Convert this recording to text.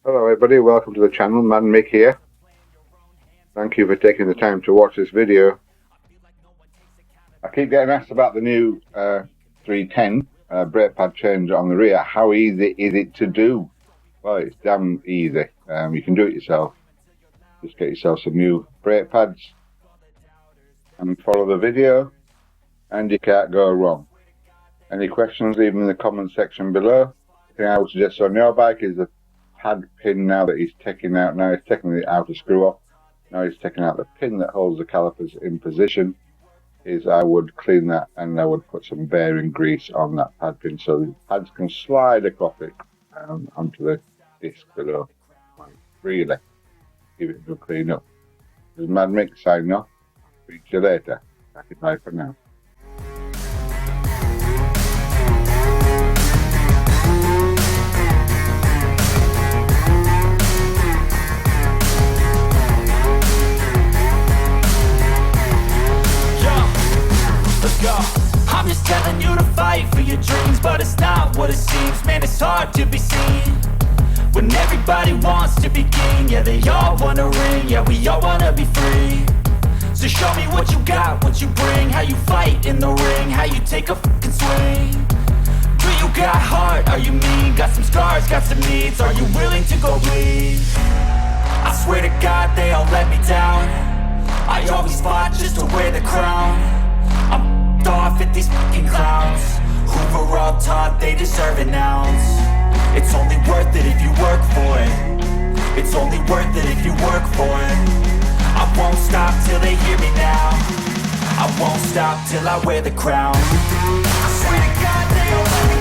Hello everybody, welcome to the channel, Man Mick here. Thank you for taking the time to watch this video. I keep getting asked about the new 310 brake pad change on the rear. How easy is it to do? Well, it's damn easy. You can do it yourself. Just get yourself some new brake pads and follow the video and you can't go wrong. Any questions, leave them in the comment section below. The thing I would suggest on your bike is the pad pin now that he's taking out. Now he's taking the outer screw off. Now he's taking out the pin that holds the calipers in position. Is I would clean that and I would put some bearing grease on that pad pin so the pads can slide across it onto the disc below. Really give it a good clean up. This is Mad Mick signing off. Speak to you later. Bye for now. I'm just telling you to fight for your dreams, but it's not what it seems. Man, it's hard to be seen when everybody wants to be king. Yeah, they all wanna ring, yeah, we all wanna be free. So show me what you got, what you bring, how you fight in the ring, how you take a fucking swing. Do you got heart, are you mean? Got some scars, got some needs, are you willing to go bleed? I swear to God they all let me down. I always fought just to wear the crown. I'm off at these fucking clowns who were all taught they deserve an ounce. It's only worth it if you work for it. It's only worth it if you work for it. I won't stop till they hear me now. I won't stop till I wear the crown. I swear to God they all